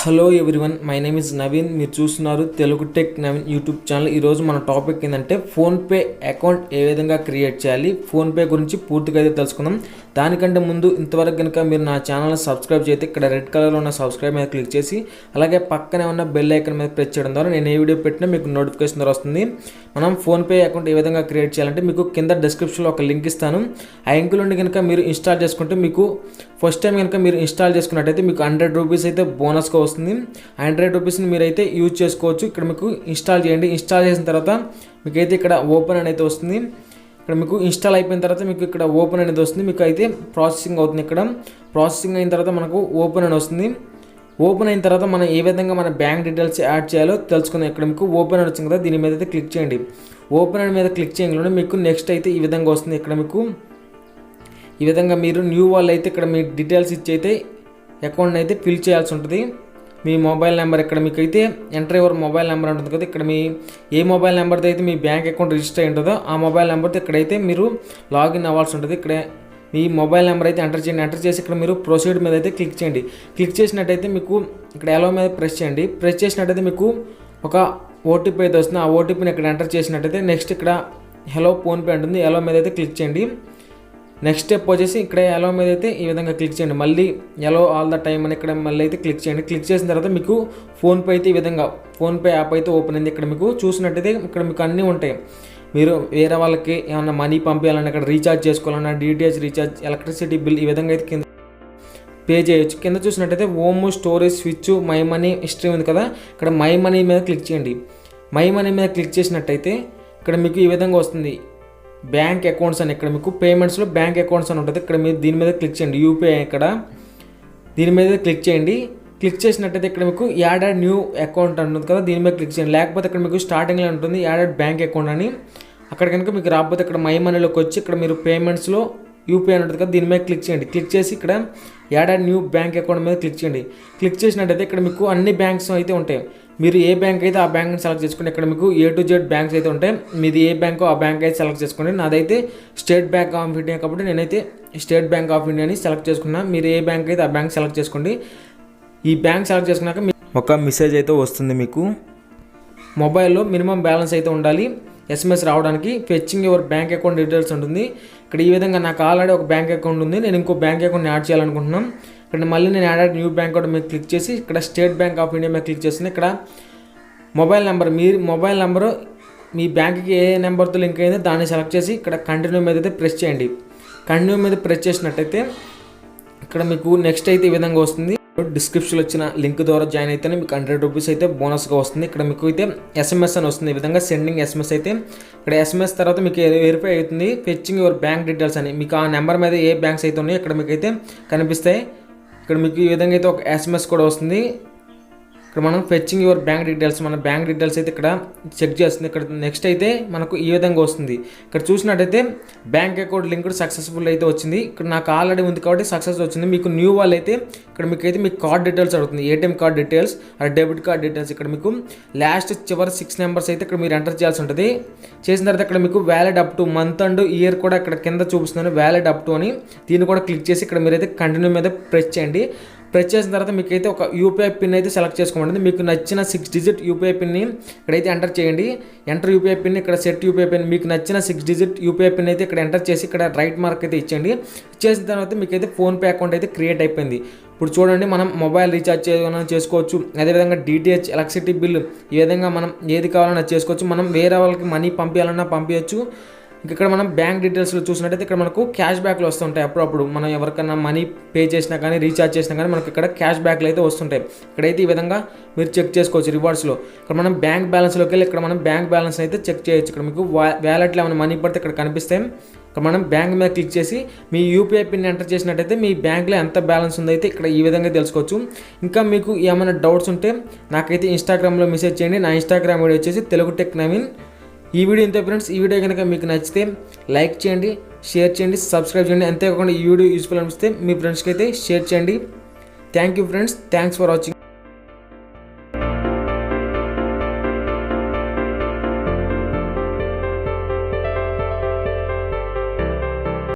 Hello everyone, my name is Naveen. మీరు చూస్తున్నారు Telugu tech Naveen YouTube channel. ఈరోజు మన టాపిక్ ఏంటంటే ఫోన్పే అకౌంట్ ఏ విధంగా క్రియేట్ చేయాలి, ఫోన్పే గురించి పూర్తిగా అయితే తెలుసుకుందాం. దానికంటే ముందు ఇంతవరకు కనుక మీరు నా ఛానల్ సబ్స్క్రైబ్ చేస్తే ఇక్కడ రెడ్ కలర్లో ఉన్న సబ్స్క్రైబ్ మీద క్లిక్ చేసి అలాగే పక్కనే ఉన్న బెల్ ఐకాన్ మీద ప్రెస్ చేయడం ద్వారా నేను ఏ వీడియో పెట్టినా మీకు నోటిఫికేషన్ ద్వారా వస్తుంది. మనం ఫోన్పే అకౌంట్ ఏ విధంగా క్రియేట్ చేయాలంటే మీకు కింద డిస్క్రిప్షన్లో ఒక లింక్ ఇస్తాను. ఆ లింక్ నుండి కనుక మీరు ఇన్స్టాల్ చేసుకుంటే మీకు ఫస్ట్ టైం కనుక మీరు ఇన్స్టాల్ చేసుకున్నట్టయితే మీకు 100 రూపీస్ అయితే బోనస్గా వస్తుంది. 100 రూపీస్ని మీరైతే యూజ్ చేసుకోవచ్చు. ఇక్కడ మీకు ఇన్స్టాల్ చేయండి. ఇన్స్టాల్ చేసిన తర్వాత మీకైతే ఇక్కడ ఓపెన్ అనేది వస్తుంది. ఇక్కడ మీకు ఇన్స్టాల్ అయిపోయిన తర్వాత మీకు ఇక్కడ ఓపెన్ అనేది వస్తుంది. మీకు అయితే ప్రాసెసింగ్ అవుతుంది. ఇక్కడ ప్రాసెసింగ్ అయిన తర్వాత మనకు ఓపెన్ అని వస్తుంది. ఓపెన్ అయిన తర్వాత మనం ఏ విధంగా మన బ్యాంక్ డీటెయిల్స్ యాడ్ చేయాలో తెలుసుకుందాం. ఇక్కడ మీకు ఓపెన్ అని వచ్చింది కదా, దీని మీద అయితే క్లిక్ చేయండి. ఓపెన్ అని మీద క్లిక్ చేయగానే మీకు నెక్స్ట్ అయితే ఈ విధంగా వస్తుంది. ఇక్కడ మీకు ఈ విధంగా మీరు న్యూ వాళ్ళు అయితే ఇక్కడ మీ డీటెయిల్స్ ఇచ్చి అయితే అకౌంట్ని అయితే ఫిల్ చేయాల్సి ఉంటుంది. మీ మొబైల్ నెంబర్ ఇక్కడ మీకు అయితే ఎంటర్ యువర్ మొబైల్ నెంబర్ ఉంటుంది కదా, ఇక్కడ మీ ఏ మొబైల్ నెంబర్తో అయితే మీ బ్యాంక్ అకౌంట్ రిజిస్టర్ అయి ఉంటుందో ఆ మొబైల్ నెంబర్తో ఇక్కడైతే మీరు లాగిన్ అవ్వాల్సి ఉంటుంది. ఇక్కడ మీ మొబైల్ నెంబర్ అయితే ఎంటర్ చేయండి. ఎంటర్ చేసి ఇక్కడ మీరు ప్రొసీడ్ మీద అయితే క్లిక్ చేయండి. క్లిక్ చేసినట్టయితే మీకు ఇక్కడ ఎలో మీద ప్రెస్ చేయండి. ప్రెస్ చేసినట్టయితే మీకు ఒక ఓటీపీ అయితే వస్తుంది. ఆ ఓటీపీని ఇక్కడ ఎంటర్ చేసినట్టయితే నెక్స్ట్ ఇక్కడ హలో ఫోన్పే ఉంటుంది. ఎలో మీద అయితే క్లిక్ చేయండి. నెక్స్ట్ స్టెప్ వచ్చేసి ఇక్కడ ఎలో మీద అయితే ఈ విధంగా క్లిక్ చేయండి. మళ్ళీ ఎలో ఆల్ ద టైమ్ అని ఇక్కడ మళ్ళీ అయితే క్లిక్ చేయండి. క్లిక్ చేసిన తర్వాత మీకు ఫోన్పే అయితే ఈ విధంగా ఫోన్పే యాప్ అయితే ఓపెన్ అయింది. ఇక్కడ మీకు చూసినట్టయితే ఇక్కడ మీకు అన్నీ ఉంటాయి. మీరు వేరే వాళ్ళకి ఏమన్నా మనీ పంపించాలన్నా, ఇక్కడ రీఛార్జ్ చేసుకోవాలన్నా, డిటిహెచ్ రీఛార్జ్, ఎలక్ట్రిసిటీ బిల్ ఈ విధంగా అయితే కింద పే చేయొచ్చు. కింద చూసినట్టయితే home, storage, switch, my money history ఉంది కదా, ఇక్కడ మై మనీ మీద క్లిక్ చేయండి. మై మనీ మీద క్లిక్ చేసినట్టయితే ఇక్కడ మీకు ఈ విధంగా వస్తుంది బ్యాంక్ అకౌంట్స్ అని. ఇక్కడ మీకు పేమెంట్స్లో బ్యాంక్ అకౌంట్స్ అని ఉంటుంది. ఇక్కడ మీరు దీని మీద క్లిక్ చేయండి. యూపీఐ ఇక్కడ దీని మీద క్లిక్ చేయండి. క్లిక్ చేసినట్టయితే ఇక్కడ మీకు యాడెడ్ న్యూ అకౌంట్ ఉంటుంది కదా, దీని మీద క్లిక్ చేయండి. లేకపోతే ఇక్కడ మీకు స్టార్టింగ్లో ఉంటుంది యాడెడ్ బ్యాంక్ అకౌంట్ అని. అక్కడ కనుక మీకు రాకపోతే ఇక్కడ మై మనీలోకి వచ్చి ఇక్కడ మీరు పేమెంట్స్లో యూపీఐ అని ఉంటుంది కదా, దీని మీద క్లిక్ చేయండి. క్లిక్ చేసి ఇక్కడ యాడెడ్ న్యూ బ్యాంక్ అకౌంట్ మీద క్లిక్ చేయండి. క్లిక్ చేసినట్టయితే ఇక్కడ మీకు అన్ని బ్యాంక్స్ అయితే ఉంటాయి. మీరు ఏ బ్యాంక్ అయితే ఆ బ్యాంక్ని సెలెక్ట్ చేసుకోండి. ఇక్కడ మీకు A to Z బ్యాంక్స్ అయితే ఉంటాయి. మీది ఏ బ్యాంకో ఆ బ్యాంక్ అయితే సెలెక్ట్ చేసుకోండి. నాదైతే స్టేట్ బ్యాంక్ ఆఫ్ ఇండియా కాబట్టి నేనైతే స్టేట్ బ్యాంక్ ఆఫ్ ఇండియాని సెలెక్ట్ చేసుకున్నాను. మీరు ఏ బ్యాంక్ అయితే ఆ బ్యాంక్ సెలెక్ట్ చేసుకోండి. ఈ బ్యాంక్ సెలెక్ట్ చేసుకున్నాక ఒక మెసేజ్ అయితే వస్తుంది. మీకు మొబైల్లో మినిమం బ్యాలెన్స్ అయితే ఉండాలి SMS రావడానికి. Fetching your bank account details ఉంటుంది. ఇక్కడ ఈ విధంగా నాకు ఆల్రెడీ ఒక బ్యాంక్ అకౌంట్ ఉంది, నేను ఇంకో బ్యాంక్ అకౌంట్ని యాడ్ చేయాలనుకుంటున్నాను. ఇక్కడ మళ్ళీ నేను యాడ్ న్యూ బ్యాంక్ అకౌంట్ మీద క్లిక్ చేసి ఇక్కడ స్టేట్ బ్యాంక్ ఆఫ్ ఇండియా మీద క్లిక్ చేస్తుంది. ఇక్కడ మొబైల్ నెంబర్, మీ మొబైల్ నెంబరు మీ బ్యాంక్కి ఏ నెంబర్తో లింక్ అయిందో దాన్ని సెలెక్ట్ చేసి ఇక్కడ కంటిన్యూ మీద అయితే ప్రెస్ చేయండి. కంటిన్యూ మీద ప్రెస్ చేసినట్టయితే ఇక్కడ మీకు నెక్స్ట్ అయితే ఈ విధంగా వస్తుంది. డిస్క్రిప్షన్లో వచ్చిన లింక్ ద్వారా జాయిన్ అయితేనే మీకు 100 రూపీస్ అయితే బోనస్గా వస్తుంది. ఇక్కడ మీకు అయితే SMS అని వస్తుంది. ఈ విధంగా సెండింగ్ SMS అయితే ఇక్కడ SMS తర్వాత మీకు వెరిఫై అవుతుంది ఫెచ్చింగ్ యువర్ బ్యాంక్ డీటెయిల్స్ అని. మీకు ఆ నెంబర్ మీద ఏ బ్యాంక్స్ అయితే ఉన్నాయో ఇక్కడ మీకు అయితే కనిపిస్తాయి. ఇక్కడ మీకు ఈ విధంగా అయితే ఒక SMS కూడా వస్తుంది. ఇక్కడ మనం ఫెచ్చింగ్ యువర్ బ్యాంక్ డీటెయిల్స్, మన బ్యాంక్ డీటెయిల్స్ అయితే ఇక్కడ చెక్ చేస్తుంది. ఇక్కడ నెక్స్ట్ అయితే మనకు ఈ విధంగా వస్తుంది. ఇక్కడ చూసినట్టయితే బ్యాంక్ అకౌంట్ లింక్ సక్సెస్ఫుల్ అయితే వచ్చింది. ఇక్కడ నాకు ఆల్రెడీ ఉంది కాబట్టి సక్సెస్ వచ్చింది. మీకు న్యూ వాళ్ళు అయితే ఇక్కడ మీకు అయితే మీ కార్డ్ డీటెయిల్స్ అడుగుతుంది. ATM card details, debit card details. ఇక్కడ మీకు లాస్ట్ చివరి 6 నెంబర్స్ అయితే ఇక్కడ మీరు ఎంటర్ చేయాల్సి ఉంటుంది. చేసిన తర్వాత ఇక్కడ మీకు valid up to month and year కూడా ఇక్కడ కింద చూపిస్తున్నాను వ్యాలిడ్ అప్ టు అని. దీన్ని కూడా క్లిక్ చేసి ఇక్కడ మీరైతే కంటిన్యూ మీద ప్రెస్ చేయండి. ప్రెస్ చేసిన తర్వాత మీకు అయితే ఒక యూపీఐ పిన్ అయితే సెలెక్ట్ చేసుకోండి. మీకు నచ్చిన 6 డిజిట్ యూపీఐ పిన్ని ఇక్కడైతే ఎంటర్ చేయండి. ఎంటర్ యూపీఐ పిన్, ఇక్కడ సెట్ యూపీఐ పిన్, మీకు నచ్చిన 6 డిజిట్ యూపీఐ పిన్ అయితే ఇక్కడ ఎంటర్ చేసి ఇక్కడ రైట్ మార్క్ అయితే ఇచ్చేయండి. ఇచ్చేసిన తర్వాత మీకు అయితే ఫోన్పే అకౌంట్ అయితే క్రియేట్ అయిపోయింది. ఇప్పుడు చూడండి, మనం మొబైల్ రీఛార్జ్ చేసుకోవచ్చు, అదేవిధంగా డిటిహెచ్, ఎలక్ట్రిసిటీ బిల్, ఈ విధంగా మనం ఏది కావాలన్నా చేసుకోవచ్చు. మనం వేరే వాళ్ళకి మనీ పంపించాలన్నా పంపించవచ్చు. ఇక్కడ మనం బ్యాంక్ డీటెయిల్స్లో చూసినట్టయితే ఇక్కడ మనకు క్యాష్ బ్యాక్లు వస్తుంటాయి. అప్పుడప్పుడు మనం ఎవరికైనా మనీ పే చేసినా కానీ రీఛార్జ్ చేసినా కానీ మనకి ఇక్కడ క్యాష్ బ్యాక్లు అయితే వస్తుంటాయి. ఇక్కడైతే ఈ విధంగా మీరు చెక్ చేసుకోవచ్చు రివార్డ్స్లో. ఇక్కడ మనం బ్యాంక్ బ్యాలెన్స్లోకి వెళ్ళి ఇక్కడ మనం బ్యాంక్ బ్యాలెన్స్ అయితే చెక్ చేయొచ్చు. ఇక్కడ మీకు వ్యాలెట్లో ఏమైనా మనీ పడితే ఇక్కడ కనిపిస్తాయి. ఇక్కడ మనం బ్యాంక్ మీద క్లిక్ చేసి మీ యూపీఐ పిన్ ఎంటర్ చేసినట్టయితే మీ బ్యాంక్లో ఎంత బ్యాలెన్స్ ఉందో అయితే ఇక్కడ ఈ విధంగా తెలుసుకోవచ్చు. ఇంకా మీకు ఏమైనా డౌట్స్ ఉంటే నాకైతే ఇన్స్టాగ్రామ్లో మెసేజ్ చేయండి. నా ఇన్స్టాగ్రామ్ ఐడి వచ్చేసి తెలుగు టెక్ నవీన్. ఈ వీడియో ఇంతే ఫ్రెండ్స్. ఈ వీడియో కనుక మీకు నచ్చితే లైక్ చేయండి, షేర్ చేయండి, సబ్స్క్రైబ్ చేయండి. అంతేకాకుండా ఈ వీడియో యూస్ఫుల్ అనిపిస్తే మీ ఫ్రెండ్స్కి అయితే షేర్ చేయండి. Thank you friends, thanks for watching.